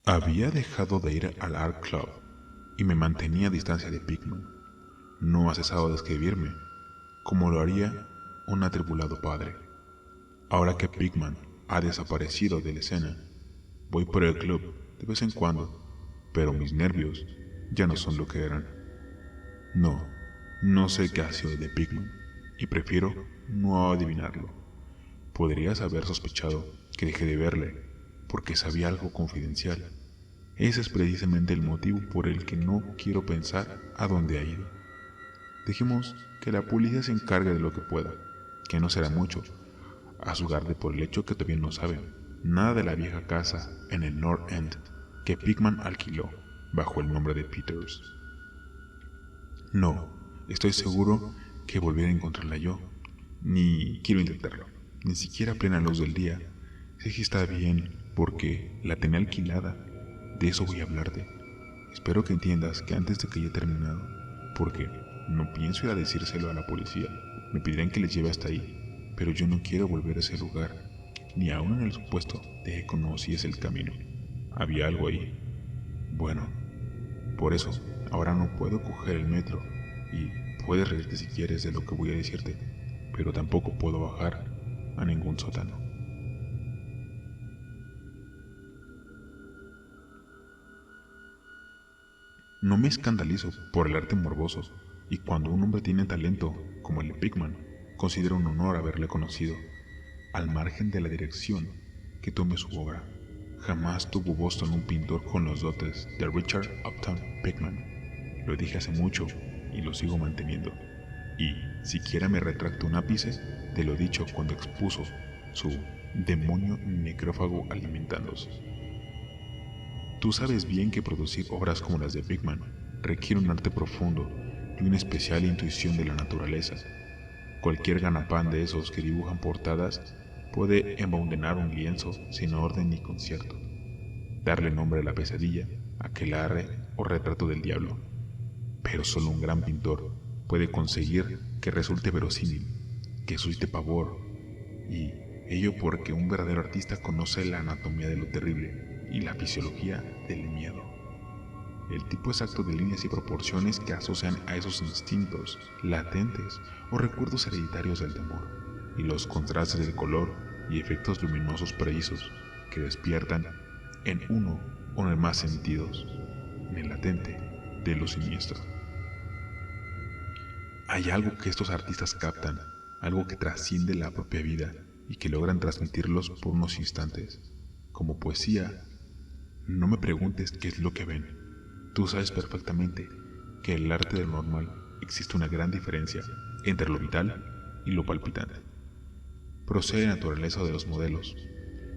Había dejado de ir al Art Club y me mantenía a distancia de Pigman. No ha cesado de escribirme, como lo haría un atribulado padre. Ahora que Pigman ha desaparecido de la escena, voy por el club de vez en cuando, pero mis nervios ya no son lo que eran. No sé qué ha sido de Pigman y prefiero no adivinarlo. Podrías haber sospechado que dejé de verle porque sabía algo confidencial. Ese es precisamente el motivo por el que no quiero pensar a dónde ha ido. Dejemos que la policía se encargue de lo que pueda, que no será mucho, a juzgar por el hecho que todavía no saben nada de la vieja casa en el North End que Pigman alquiló bajo el nombre de Peters. No, estoy seguro que volveré a encontrarla yo, ni quiero intentarlo, ni siquiera a plena luz del día. Sé que está bien porque la tenía alquilada, de eso voy a hablarte. Espero que entiendas que antes de que haya terminado, porque no pienso ir a decírselo a la policía, me pedirán que les lleve hasta ahí, pero yo no quiero volver a ese lugar, ni aún en el supuesto de que conociese el camino. Había algo ahí. Bueno, por eso, ahora no puedo coger el metro, y puedes reírte si quieres de lo que voy a decirte, pero tampoco puedo bajar a ningún sótano. No me escandalizo por el arte morboso, y cuando un hombre tiene talento como el de Pigman, considero un honor haberle conocido, al margen de la dirección que tome su obra. Jamás tuvo Boston un pintor con los dotes de Richard Upton Pigman. Lo dije hace mucho y lo sigo manteniendo. Y siquiera me retracto un ápice de lo dicho cuando expuso su demonio necrófago alimentándose. Tú sabes bien que producir obras como las de Pigman requiere un arte profundo y una especial intuición de la naturaleza. Cualquier ganapán de esos que dibujan portadas puede embaudenar un lienzo sin orden ni concierto, darle nombre a la pesadilla, aquelarre o retrato del diablo. Pero solo un gran pintor puede conseguir que resulte verosímil, que suscite pavor, y ello porque un verdadero artista conoce la anatomía de lo terrible y la fisiología del miedo. El tipo exacto de líneas y proporciones que asocian a esos instintos latentes o recuerdos hereditarios del temor, y los contrastes de color y efectos luminosos precisos que despiertan en uno o en más sentidos, en el latente de lo siniestro. Hay algo que estos artistas captan, algo que trasciende la propia vida y que logran transmitirlos por unos instantes. Como poesía, no me preguntes qué es lo que ven. Tú sabes perfectamente que en el arte de lo normal existe una gran diferencia entre lo vital y lo palpitante. Procede de la naturaleza de los modelos,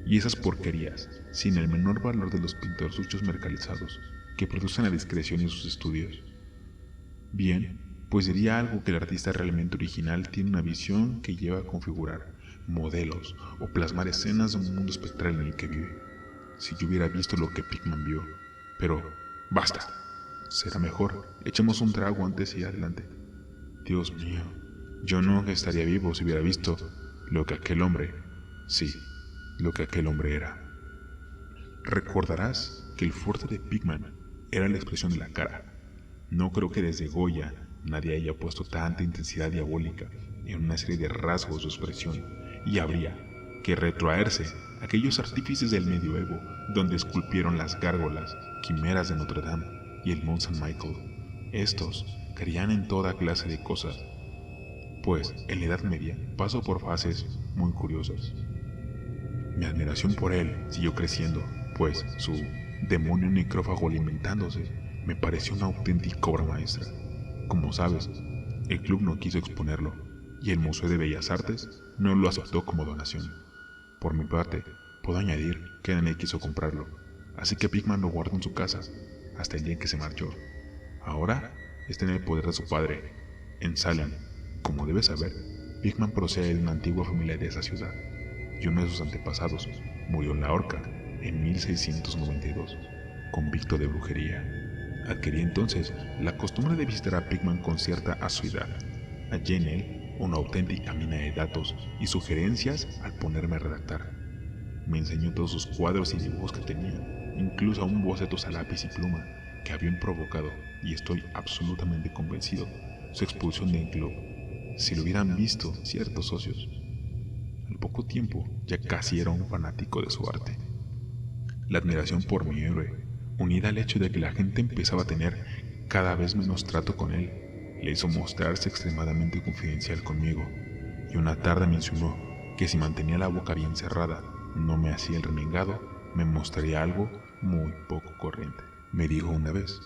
y esas porquerías, sin el menor valor de los pintorzuchos mercalizados que producen a discreción en sus estudios. Bien, pues diría algo que el artista realmente original tiene una visión que lleva a configurar modelos o plasmar escenas de un mundo espectral en el que vive. Si yo hubiera visto lo que Pigman vio, pero basta, será mejor, echemos un trago antes y adelante. Dios mío, yo no estaría vivo si hubiera visto lo que aquel hombre, sí, lo que aquel hombre era. Recordarás que el fuerte de Pigman era la expresión de la cara. No creo que desde Goya nadie haya puesto tanta intensidad diabólica en una serie de rasgos de expresión, y habría que retrotraerse a aquellos artífices del medioevo donde esculpieron las gárgolas, quimeras de Notre Dame y el Mont Saint Michael. Estos creían en toda clase de cosas, pues en la Edad Media pasó por fases muy curiosas. Mi admiración por él siguió creciendo, pues su demonio necrófago alimentándose me pareció una auténtica obra maestra. Como sabes, el club no quiso exponerlo y el Museo de Bellas Artes no lo aceptó como donación. Por mi parte, puedo añadir que nadie quiso comprarlo, así que Pigman lo guardó en su casa hasta el día en que se marchó. Ahora está en el poder de su padre, en Salem. Como debes saber, Pigman procede de una antigua familia de esa ciudad, y uno de sus antepasados murió en la horca en 1692, convicto de brujería. Adquirí entonces la costumbre de visitar a Pigman con cierta asiduidad. Hallé en él una auténtica mina de datos y sugerencias al ponerme a redactar. Me enseñó todos sus cuadros y dibujos que tenía, incluso aún bocetos a lápiz y pluma que habían provocado, y estoy absolutamente convencido, su expulsión del club, si lo hubieran visto ciertos socios. Al poco tiempo ya casi era un fanático de su arte. La admiración por mi héroe, unida al hecho de que la gente empezaba a tener cada vez menos trato con él, le hizo mostrarse extremadamente confidencial conmigo, y una tarde mencionó que si mantenía la boca bien cerrada, no me hacía el renegado, me mostraría algo muy poco corriente. Me dijo una vez: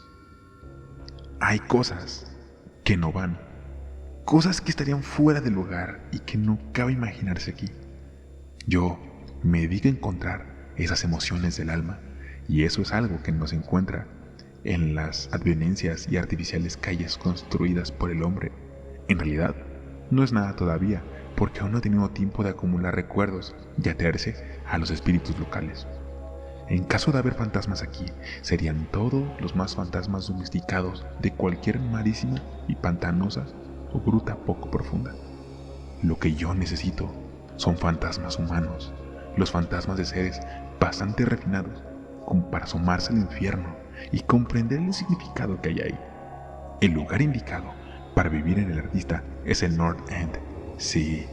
hay cosas que no van, cosas que estarían fuera del lugar y que no cabe imaginarse aquí. Yo me dedico a encontrar esas emociones del alma, y eso es algo que no se encuentra en las advenencias y artificiales calles construidas por el hombre. En realidad, no es nada todavía, porque aún no he tenido tiempo de acumular recuerdos y atraerse a los espíritus locales. En caso de haber fantasmas aquí, serían todos los más fantasmas domesticados de cualquier marísima y pantanosa o gruta poco profunda. Lo que yo necesito son fantasmas humanos, los fantasmas de seres bastante refinados como para asomarse al infierno y comprender el significado que hay ahí. El lugar indicado para vivir en el artista es el North End. Sí,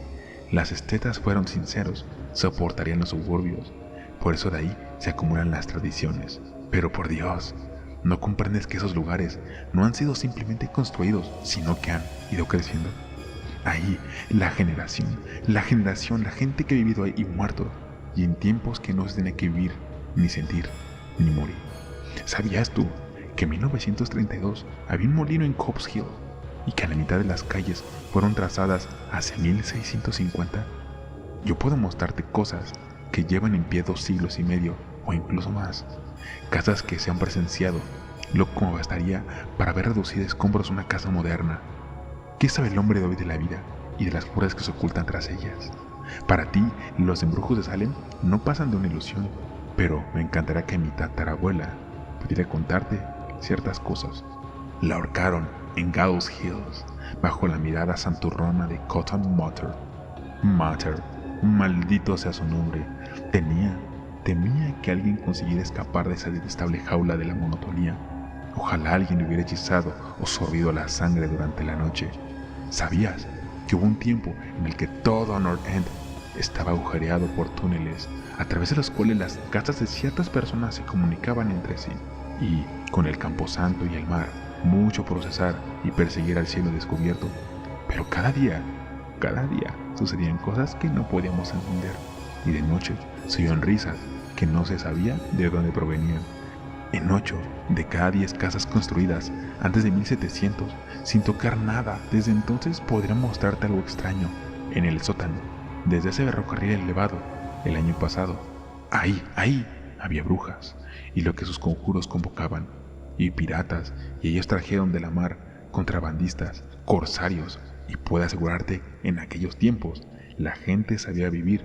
las estetas fueron sinceros, soportarían los suburbios. Por eso de ahí se acumulan las tradiciones. Pero por Dios, ¿no comprendes que esos lugares no han sido simplemente construidos, sino que han ido creciendo? Ahí, la generación, la gente que ha vivido ahí y muerto, y en tiempos que no se tenía que vivir, ni sentir, ni morir. ¿Sabías tú que en 1932 había un molino en Copp's Hill y que a la mitad de las calles fueron trazadas hacia 1650? Yo puedo mostrarte cosas que llevan en pie 2 siglos y medio o incluso más, casas que se han presenciado, lo como bastaría para ver reducida a escombros una casa moderna. ¿Qué sabe el hombre de hoy de la vida y de las fuerzas que se ocultan tras ellas? Para ti, los embrujos de Salem no pasan de una ilusión, pero me encantará que mi tatarabuela pudiera contarte ciertas cosas. La ahorcaron en Gallows Hills, bajo la mirada santurrona de Cotton Mather. Mather, maldito sea su nombre, temía que alguien consiguiera escapar de esa detestable jaula de la monotonía. Ojalá alguien le hubiera hechizado o sorbido la sangre durante la noche. ¿Sabías que hubo un tiempo en el que todo North End estaba agujereado por túneles, a través de los cuales las casas de ciertas personas se comunicaban entre sí? Y con el camposanto y el mar, mucho procesar y perseguir al cielo descubierto. Pero cada día sucedían cosas que no podíamos entender, y de noche se oían risas que no se sabía de dónde provenían. En 8 de cada 10 casas construidas antes de 1700, sin tocar nada, desde entonces podrían mostrarte algo extraño. En el sótano, desde ese ferrocarril elevado, el año pasado, ahí había brujas, y lo que sus conjuros convocaban, y piratas, y ellos trajeron de la mar contrabandistas, corsarios, y puedo asegurarte, en aquellos tiempos, la gente sabía vivir.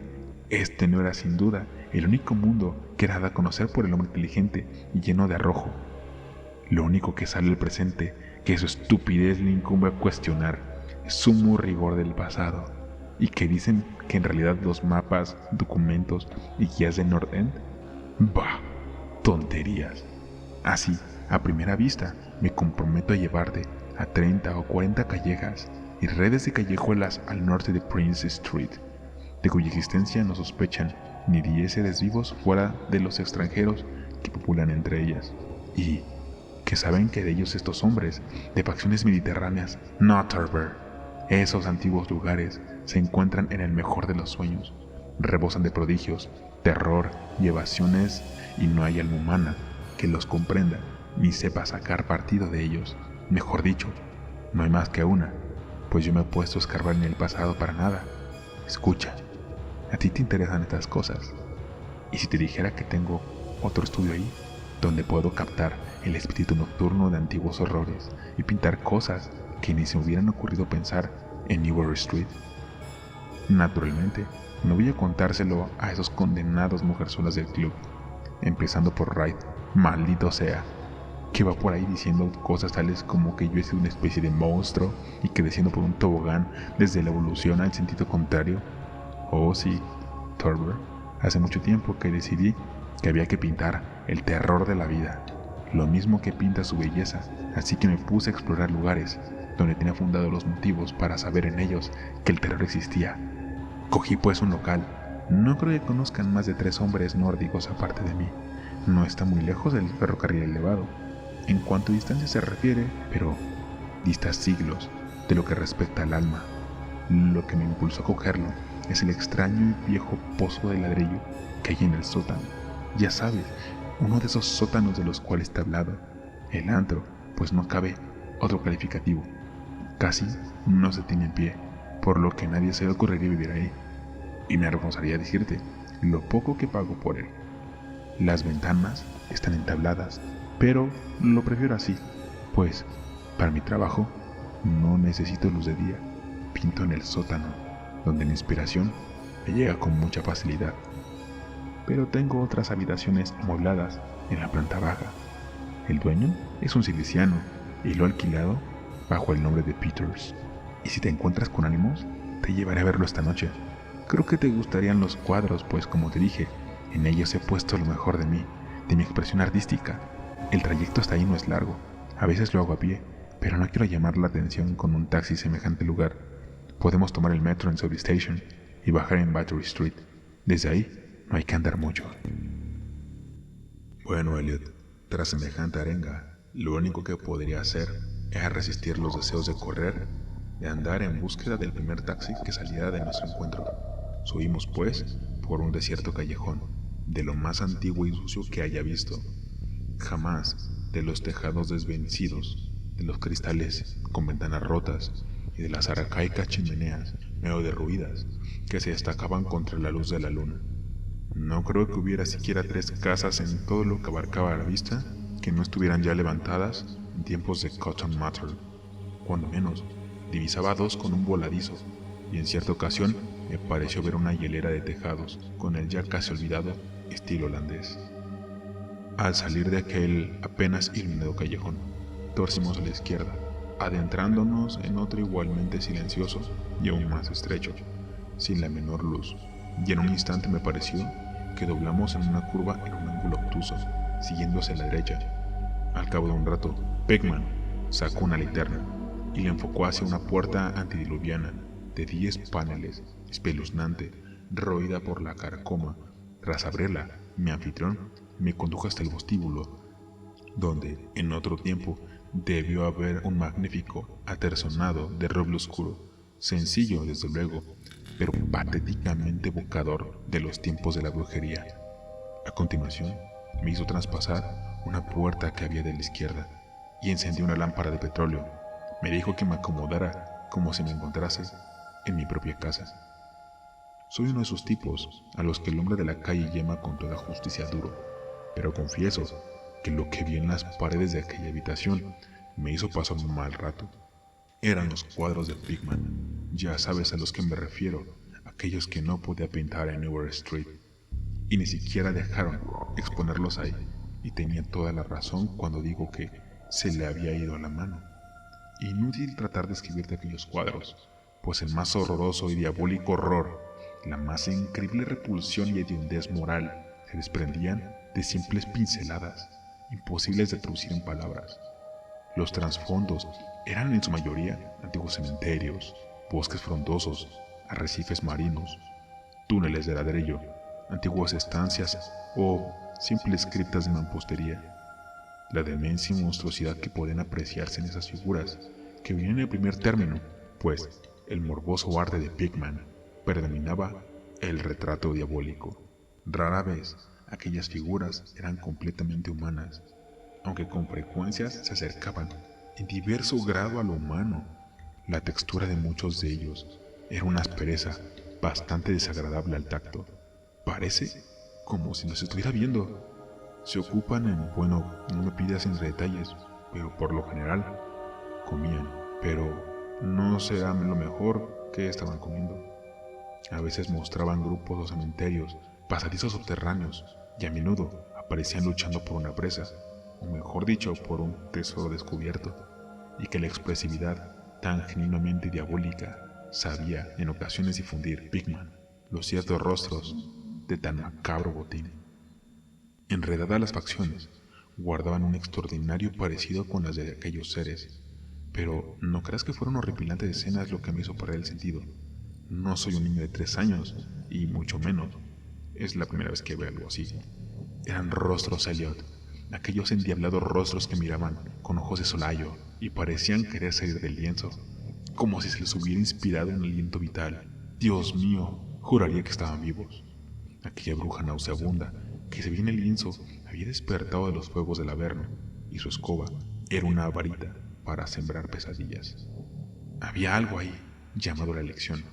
Este no era sin duda el único mundo que era dado a conocer por el hombre inteligente y lleno de arrojo. Lo único que sale del presente, que su estupidez le incumbe a cuestionar, es sumo rigor del pasado, y que dicen que en realidad los mapas, documentos y guías de North End, bah, tonterías. Así, a primera vista, me comprometo a llevarte a 30 o 40 callejas y redes de callejuelas al norte de Prince Street, de cuya existencia no sospechan ni 10 seres vivos fuera de los extranjeros que populan entre ellas, y que saben que de ellos estos hombres de facciones mediterráneas no Turber. Esos antiguos lugares se encuentran en el mejor de los sueños, rebosan de prodigios, terror y evasiones, y no hay alma humana que los comprenda ni sepa sacar partido de ellos. Mejor dicho, no hay más que una, pues yo me he puesto a escarbar en el pasado para nada. Escucha, a ti te interesan estas cosas, y si te dijera que tengo otro estudio ahí, donde puedo captar el espíritu nocturno de antiguos horrores y pintar cosas que ni se me hubieran ocurrido pensar en Newbury Street. Naturalmente, no voy a contárselo a esos condenados mujerzuelas del club, empezando por Wright, maldito sea, que va por ahí diciendo cosas tales como que yo he sido una especie de monstruo y que desciendo por un tobogán desde la evolución al sentido contrario. Oh sí, Turber, hace mucho tiempo que decidí que había que pintar el terror de la vida, lo mismo que pinta su belleza, así que me puse a explorar lugares donde tenía fundado los motivos para saber en ellos que el terror existía. Cogí pues un local. No creo que conozcan más de 3 hombres nórdicos aparte de mí. No está muy lejos del ferrocarril elevado, en cuanto a distancia se refiere, pero dista siglos de lo que respecta al alma. Lo que me impulsó a cogerlo es el extraño y viejo pozo de ladrillo que hay en el sótano. Ya sabes, uno de esos sótanos de los cuales te he hablado, el antro, pues no cabe otro calificativo. Casi no se tiene en pie, por lo que nadie se le ocurriría vivir ahí. Y me avergonzaría decirte lo poco que pago por él. Las ventanas están entabladas, pero lo prefiero así, pues para mi trabajo no necesito luz de día. Pinto en el sótano, donde la inspiración me llega con mucha facilidad. Pero tengo otras habitaciones amuebladas en la planta baja. El dueño es un siliciano y lo he alquilado bajo el nombre de Peters. Y si te encuentras con ánimos, te llevaré a verlo esta noche. Creo que te gustarían los cuadros, pues como te dije, en ellos he puesto lo mejor de mí, de mi expresión artística. El trayecto hasta ahí no es largo, a veces lo hago a pie, pero no quiero llamar la atención con un taxi semejante lugar. Podemos tomar el metro en South Station y bajar en Battery Street. Desde ahí no hay que andar mucho. Bueno, Elliot, tras semejante arenga, lo único que podría hacer era resistir los deseos de correr, de andar en búsqueda del primer taxi que saliera de nuestro encuentro. Subimos, pues, por un desierto callejón, de lo más antiguo y sucio que haya visto. Jamás de los tejados desvencidos, de los cristales con ventanas rotas y de las arcaicas chimeneas medio derruidas que se destacaban contra la luz de la luna. No creo que hubiera siquiera 3 casas en todo lo que abarcaba la vista que no estuvieran ya levantadas en tiempos de Cotton Mather. Cuando menos, divisaba 2 con un voladizo, y en cierta ocasión me pareció ver una hilera de tejados con el ya casi olvidado estilo holandés. Al salir de aquel apenas iluminado callejón, torcimos a la izquierda, adentrándonos en otro igualmente silencioso y aún más estrecho, sin la menor luz, y en un instante me pareció que doblamos en una curva en un ángulo obtuso, siguiendo hacia la derecha. Al cabo de un rato, Pickman sacó una linterna y la enfocó hacia una puerta antidiluviana de 10 paneles, espeluznante, roída por la carcoma. Tras abrirla, mi anfitrión me condujo hasta el vestíbulo, donde, en otro tiempo, debió haber un magnífico aterzonado de roble oscuro, sencillo desde luego, pero patéticamente evocador de los tiempos de la brujería. A continuación, me hizo traspasar una puerta que había de la izquierda y encendió una lámpara de petróleo. Me dijo que me acomodara como si me encontrase en mi propia casa. Soy uno de esos tipos a los que el hombre de la calle llama con toda justicia duro, pero confieso que lo que vi en las paredes de aquella habitación me hizo pasar un mal rato. Eran los cuadros de Pickman, ya sabes a los que me refiero, aquellos que no podía pintar en Newer Street, y ni siquiera dejaron exponerlos ahí, y tenía toda la razón cuando digo que se le había ido la mano. Inútil tratar de escribirte aquellos cuadros, pues el más horroroso y diabólico horror, la más increíble repulsión y hediondez moral se desprendían de simples pinceladas, imposibles de traducir en palabras. Los trasfondos eran en su mayoría antiguos cementerios, bosques frondosos, arrecifes marinos, túneles de ladrillo, antiguas estancias o simples criptas de mampostería. La demencia y monstruosidad que pueden apreciarse en esas figuras, que vienen en el primer término, pues el morboso arte de Pickman predominaba el retrato diabólico. Rara vez aquellas figuras eran completamente humanas, aunque con frecuencia se acercaban en diverso grado a lo humano. La textura de muchos de ellos era una aspereza bastante desagradable al tacto. Parece como si nos estuviera viendo. Se ocupan bueno, no me pidas entre detalles, pero por lo general comían, pero no será lo mejor que estaban comiendo. A veces mostraban grupos o cementerios, pasadizos subterráneos, y a menudo aparecían luchando por una presa, o mejor dicho, por un tesoro descubierto, y que la expresividad tan genuinamente diabólica sabía en ocasiones difundir Pickman los ciertos rostros de tan macabro botín. enredadas las facciones, guardaban un extraordinario parecido con las de aquellos seres. Pero no creas que fuera una horripilante escena es lo que me hizo perder el sentido. No soy un niño de 3 años, y mucho menos. Es la primera vez que veo algo así. Eran rostros, Elliot, aquellos endiablados rostros que miraban con ojos de solayo y parecían querer salir del lienzo, como si se les hubiera inspirado un aliento vital. Dios mío, juraría que estaban vivos. Aquella bruja nauseabunda que se veía en el lienzo había despertado de los fuegos del Averno, y su escoba era una varita para sembrar pesadillas. Había algo ahí, llamado la elección.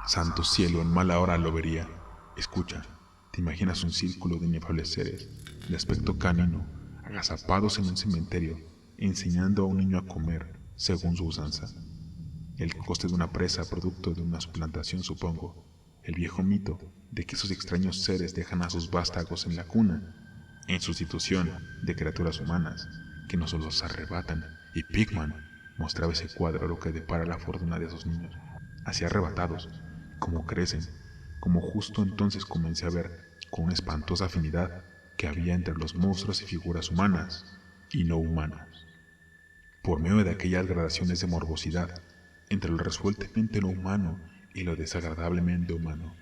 Santo cielo, en mala hora lo vería. Escucha, ¿te imaginas un círculo de inefables seres, de aspecto canino, agazapados en un cementerio, enseñando a un niño a comer, según su usanza? El coste de una presa, producto de una suplantación, supongo. El viejo mito de que esos extraños seres dejan a sus vástagos en la cuna, en sustitución de criaturas humanas, que no solo los arrebatan. Y Pickman mostraba ese cuadro lo que depara la fortuna de esos niños, así arrebatados, como crecen, como justo entonces comencé a ver con una espantosa afinidad que había entre los monstruos y figuras humanas y no humanas. Por medio de aquellas gradaciones de morbosidad entre lo resueltamente no humano y lo desagradablemente humano,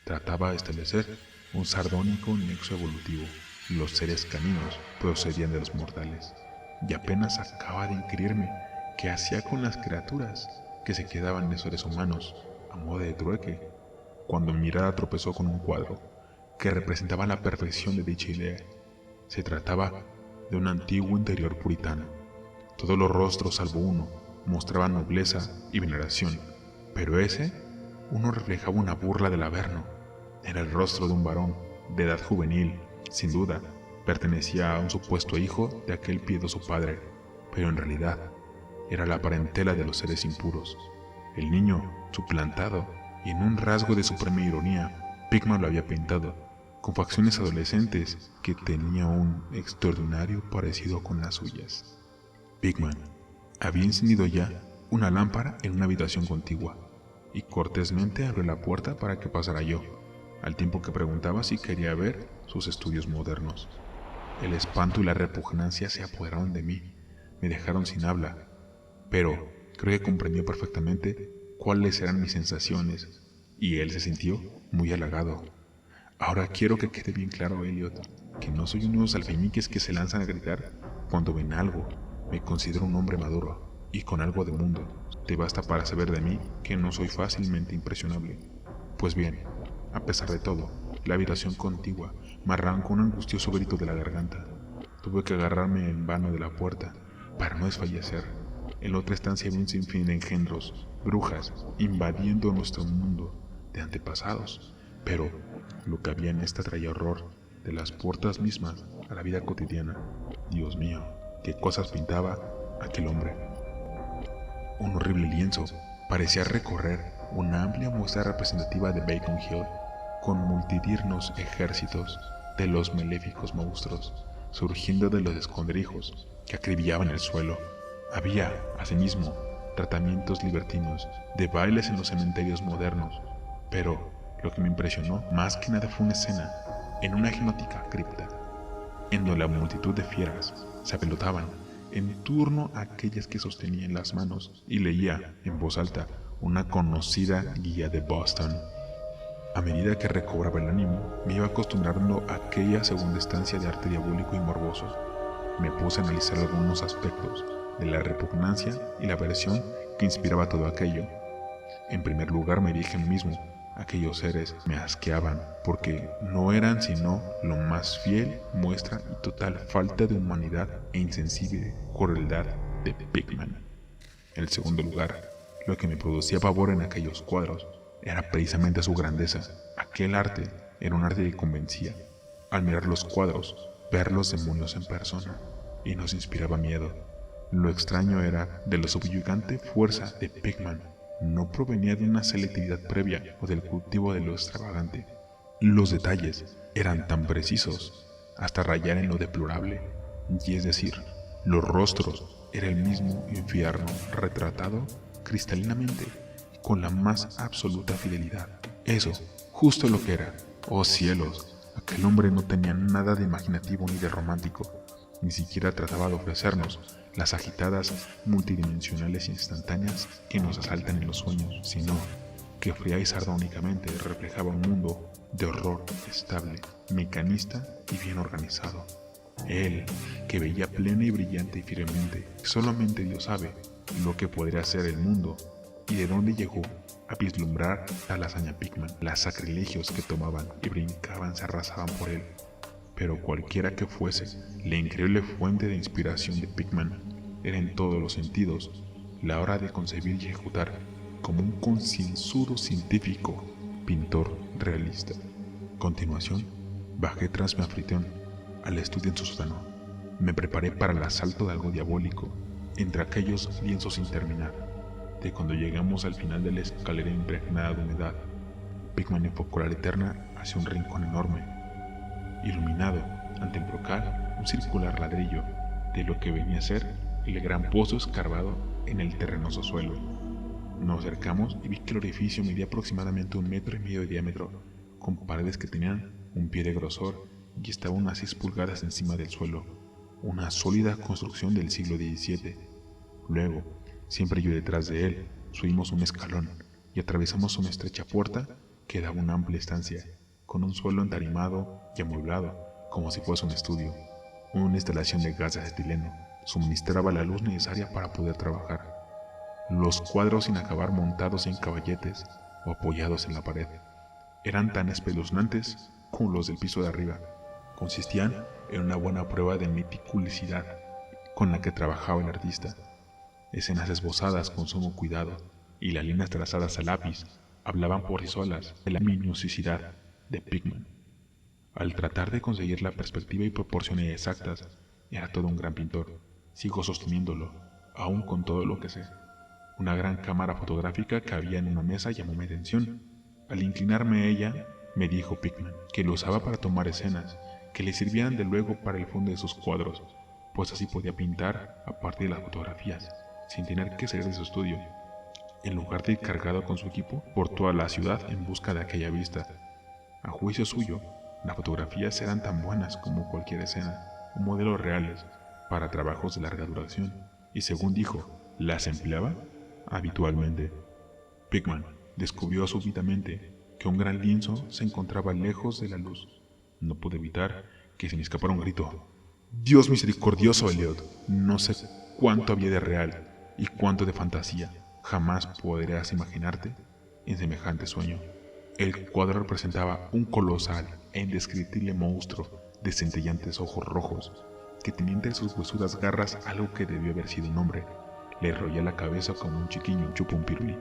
trataba de establecer un sardónico nexo evolutivo. Los seres caninos procedían de los mortales, y apenas acaba de inquirirme qué hacía con las criaturas que se quedaban de seres humanos a modo de trueque, cuando mi mirada tropezó con un cuadro que representaba la perfección de dicha idea. Se trataba de un antiguo interior puritano. Todos los rostros, salvo uno, mostraban nobleza y veneración, pero ese, uno reflejaba una burla del Averno. Era el rostro de un varón de edad juvenil, sin duda, pertenecía a un supuesto hijo de aquel piedoso padre, pero en realidad era la parentela de los seres impuros. El niño, suplantado, y en un rasgo de suprema ironía, Pickman lo había pintado, con facciones adolescentes que tenía un extraordinario parecido con las suyas. Pickman había encendido ya una lámpara en una habitación contigua, y cortésmente abrió la puerta para que pasara yo, al tiempo que preguntaba si quería ver sus estudios modernos. El espanto y la repugnancia se apoderaron de mí, me dejaron sin habla, pero creo que comprendió perfectamente cuáles eran mis sensaciones, y él se sintió muy halagado. Ahora quiero que quede bien claro, Elliot, que no soy uno de los alfeñiques que se lanzan a gritar cuando ven algo. Me considero un hombre maduro y con algo de mundo. Te basta para saber de mí que no soy fácilmente impresionable. Pues bien, a pesar de todo, la habitación contigua me arrancó un angustioso grito de la garganta. Tuve que agarrarme en vano de la puerta para no desfallecer. En la otra estancia había un sinfín de engendros, brujas, invadiendo nuestro mundo de antepasados, pero lo que había en esta traía horror de las puertas mismas a la vida cotidiana. Dios mío, qué cosas pintaba aquel hombre. Un horrible lienzo parecía recorrer una amplia muestra representativa de Beacon Hill, con multitudinarios ejércitos de los maléficos monstruos surgiendo de los escondrijos que acribillaban el suelo. Había, asimismo, tratamientos libertinos de bailes en los cementerios modernos, pero lo que me impresionó más que nada fue una escena en una hipnótica cripta, en donde la multitud de fieras se apelotaban en torno a aquellas que sostenía en las manos y leía en voz alta una conocida guía de Boston. A medida que recobraba el ánimo, me iba acostumbrando a aquella segunda estancia de arte diabólico y morboso. Me puse a analizar algunos aspectos de la repugnancia y la aversión que inspiraba todo aquello. En primer lugar, me dije a mí mismo, aquellos seres me asqueaban porque no eran sino lo más fiel muestra y total falta de humanidad e insensible crueldad de Pickman. En segundo lugar, lo que me producía pavor en aquellos cuadros era precisamente su grandeza. Aquel arte era un arte que convencía. Al mirar los cuadros, ver los demonios en persona, y nos inspiraba miedo. Lo extraño era de la subyugante fuerza de Pickman. No provenía de una selectividad previa o del cultivo de lo extravagante. Los detalles eran tan precisos, hasta rayar en lo deplorable, y es decir, los rostros era el mismo infierno retratado cristalinamente, con la más absoluta fidelidad. Eso, justo lo que era. Oh cielos, El hombre no tenía nada de imaginativo ni de romántico, ni siquiera trataba de ofrecernos las agitadas multidimensionales instantáneas que nos asaltan en los sueños, sino que fría y sardónicamente reflejaba un mundo de horror estable, mecanista y bien organizado. Él, que veía plena y brillante y firmemente, solamente Dios sabe lo que podría ser el mundo y de dónde llegó a vislumbrar la lasaña Pickman. Las sacrilegios que tomaban y brincaban se arrasaban por él. Pero cualquiera que fuese, la increíble fuente de inspiración de Pickman era en todos los sentidos la hora de concebir y ejecutar como un concienzudo científico, pintor realista. A continuación, bajé tras mi anfitrión al estudio en su sótano. Me preparé para el asalto de algo diabólico entre aquellos lienzos sin terminar. De cuando llegamos al final de la escalera impregnada de humedad, Pickman enfocó la linterna hacia un rincón enorme, iluminado ante el brocal un circular ladrillo de lo que venía a ser el gran pozo escarbado en el terrenoso suelo. Nos acercamos y vi que el orificio medía aproximadamente 1,5 metros de diámetro, con paredes que tenían un pie de grosor y estaba unas 6 pulgadas encima del suelo, una sólida construcción del siglo XVII. Luego, siempre yo detrás de él, subimos un escalón y atravesamos una estrecha puerta que daba una amplia estancia, con un suelo entarimado y amueblado, como si fuese un estudio. Una instalación de gas de acetileno suministraba la luz necesaria para poder trabajar. Los cuadros sin acabar montados en caballetes o apoyados en la pared eran tan espeluznantes como los del piso de arriba. Consistían en una buena prueba de meticulosidad con la que trabajaba el artista. Escenas esbozadas con sumo cuidado y las líneas trazadas a lápiz hablaban por sí solas de la minuciosidad de Pickman. Al tratar de conseguir la perspectiva y proporciones exactas, era todo un gran pintor. Sigo sosteniéndolo, aún con todo lo que sé. Una gran cámara fotográfica que había en una mesa llamó mi atención. Al inclinarme a ella, me dijo Pickman que lo usaba para tomar escenas que le sirvieran de luego para el fondo de sus cuadros, pues así podía pintar a partir de las fotografías, sin tener que salir de su estudio, en lugar de ir cargado con su equipo por toda la ciudad en busca de aquella vista. A juicio suyo, las fotografías eran tan buenas como cualquier escena, o modelos reales, para trabajos de larga duración, y según dijo, las empleaba habitualmente. Pickman descubrió súbitamente que un gran lienzo se encontraba lejos de la luz. No pude evitar que se me escapara un grito. «Dios misericordioso, Elliot! No sé cuánto había de real y cuánto de fantasía. Jamás podrás imaginarte en semejante sueño». El cuadro representaba un colosal e indescriptible monstruo de centellantes ojos rojos que tenía entre sus huesudas garras algo que debió haber sido un hombre. Le roía la cabeza como un chiquiño chupa un pirulí.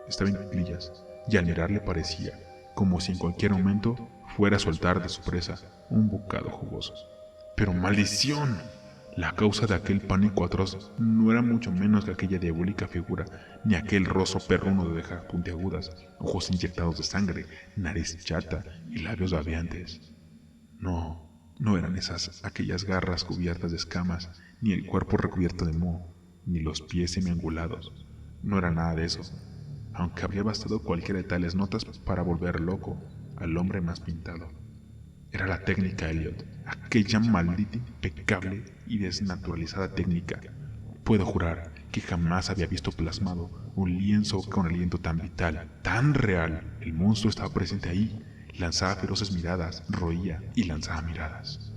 Estaba en cuclillas y al mirarle parecía como si en cualquier momento fuera a soltar de su presa un bocado jugoso. ¡Pero maldición! La causa de aquel pánico atroz no era mucho menos que aquella diabólica figura, ni aquel rostro perruno de orejas puntiagudas, ojos inyectados de sangre, nariz chata y labios babeantes. No eran esas aquellas garras cubiertas de escamas, ni el cuerpo recubierto de moho, ni los pies semiangulados. No era nada de eso, aunque habría bastado cualquiera de tales notas para volver loco al hombre más pintado. Era la técnica, Elliot, aquella maldita, impecable y desnaturalizada técnica. Puedo jurar que jamás había visto plasmado un lienzo con aliento tan vital, tan real. El monstruo estaba presente ahí, lanzaba feroces miradas, roía y lanzaba miradas.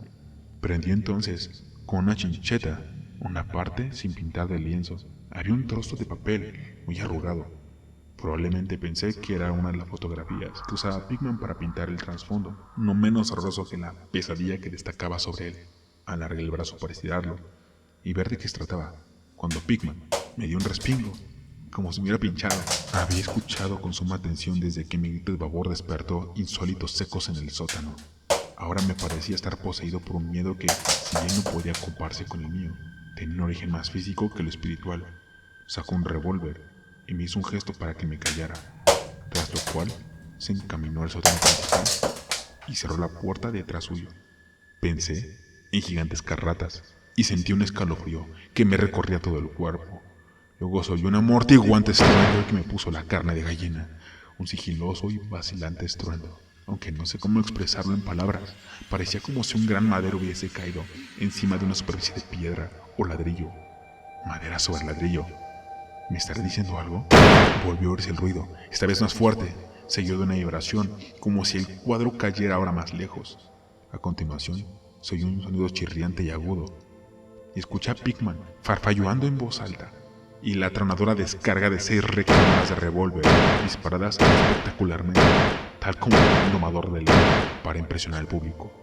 Prendió entonces, con una chincheta, una parte sin pintar del lienzo. Había un trozo de papel muy arrugado. Probablemente pensé que era una de las fotografías que usaba Pickman para pintar el trasfondo, no menos horroroso que la pesadilla que destacaba sobre él. Alargué el brazo para estirarlo y ver de qué se trataba, cuando Pickman me dio un respingo, como si me hubiera pinchado. Había escuchado con suma atención desde que mi grito de babor despertó insólitos ecos en el sótano. Ahora me parecía estar poseído por un miedo que, si bien no podía compararse con el mío, tenía un origen más físico que lo espiritual. Sacó un revólver y me hizo un gesto para que me callara, tras lo cual se encaminó al sótano principal y cerró la puerta detrás suyo. Pensé en gigantescas ratas y sentí un escalofrío que me recorría todo el cuerpo. Luego se oyó un amortiguante estruendo que me puso la carne de gallina, un sigiloso y vacilante estruendo. aunque no sé cómo expresarlo en palabras. Parecía como si un gran madero hubiese caído encima de una superficie de piedra o ladrillo. Madera sobre ladrillo. ¿Me estaré diciendo algo? Volvió a oírse el ruido, esta vez más fuerte, seguido de una vibración, como si el cuadro cayera ahora más lejos. A continuación, se oyó un sonido chirriante y agudo, y escuché a Pigman farfalluando en voz alta, y la atronadora descarga de 6 recargas de revólver disparadas espectacularmente, tal como un domador de león, para impresionar al público.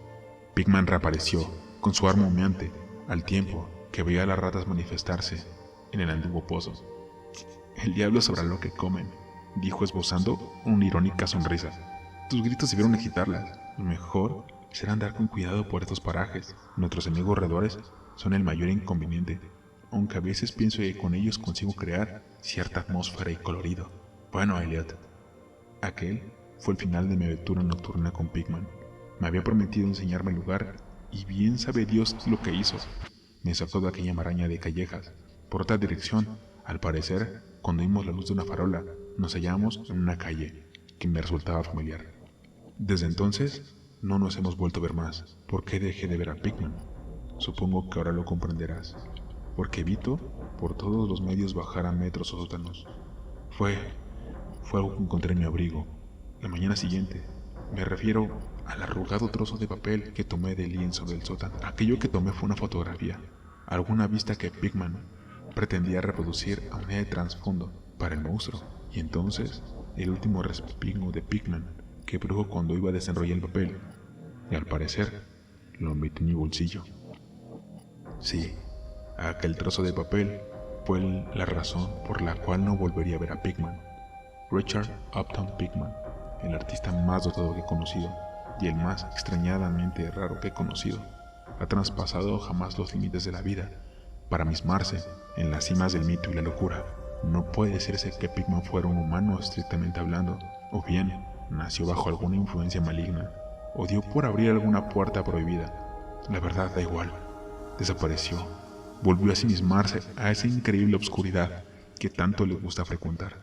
Pigman reapareció, con su arma humeante, al tiempo que veía a las ratas manifestarse en el antiguo pozo. «El diablo sabrá lo que comen», dijo esbozando una irónica sonrisa. «Tus gritos debieron excitarlas. Lo mejor será andar con cuidado por estos parajes. Nuestros enemigos roedores son el mayor inconveniente, aunque a veces pienso que con ellos consigo crear cierta atmósfera y colorido». Bueno, Elliot, aquel fue el final de mi aventura nocturna con Pigman. Me había prometido enseñarme el lugar, y bien sabe Dios lo que hizo. Me sacó de aquella maraña de callejas, por otra dirección. Al parecer, cuando vimos la luz de una farola, nos hallamos en una calle que me resultaba familiar. Desde entonces, no nos hemos vuelto a ver más. ¿Por qué dejé de ver a Pigman? Supongo que ahora lo comprenderás. Porque evito, por todos los medios, bajar a metros o sótanos. Fue algo que encontré en mi abrigo. La mañana siguiente, me refiero al arrugado trozo de papel que tomé del lienzo del sótano. Aquello que tomé fue una fotografía, alguna vista que Pigman pretendía reproducir a manera de trasfondo para el monstruo. Y entonces, el último respingo de Pigman que produjo cuando iba a desenrollar el papel, y al parecer, lo metí en mi bolsillo. Sí, aquel trozo de papel fue la razón por la cual no volvería a ver a Pigman. Richard Upton Pigman, el artista más dotado que he conocido y el más extrañadamente raro que he conocido, ha traspasado jamás los límites de la vida para mismarse en las cimas del mito y la locura. No puede decirse que Pigman fuera un humano estrictamente hablando, o bien nació bajo alguna influencia maligna, o dio por abrir alguna puerta prohibida. La verdad da igual. Desapareció, volvió a ensimismarse a esa increíble obscuridad que tanto le gusta frecuentar.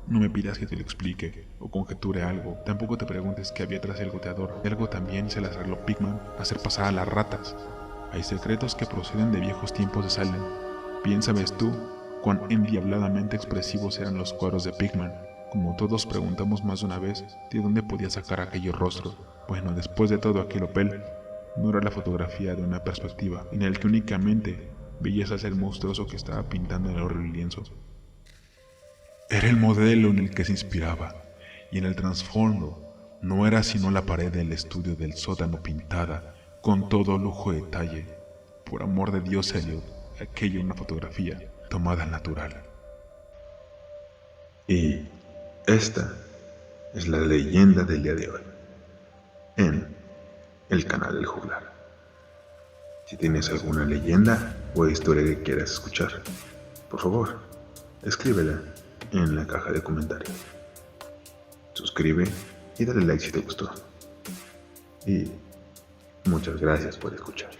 No me pidas que te lo explique o conjeture algo, tampoco te preguntes qué había tras el goteador. Algo también se las arregló Pigman a hacer pasar a las ratas. Hay secretos que proceden de viejos tiempos de Salem. Bien sabes tú cuán endiabladamente expresivos eran los cuadros de Pigman. Como todos preguntamos más de una vez de dónde podía sacar aquellos rostros. Bueno, después de todo aquel papel, no era la fotografía de una perspectiva en el que únicamente veías al ser monstruoso que estaba pintando en el horrible lienzo. Era el modelo en el que se inspiraba, y en el trasfondo no era sino la pared del estudio del sótano pintada con todo lujo de detalle. Por amor de Dios, Elliot, aquello era una fotografía tomada al natural. Y esta es la leyenda del día de hoy, en el canal del Juglar. Si tienes alguna leyenda o historia que quieras escuchar, por favor, escríbela en la caja de comentarios. Suscribe y dale like si te gustó. Y muchas gracias por escuchar.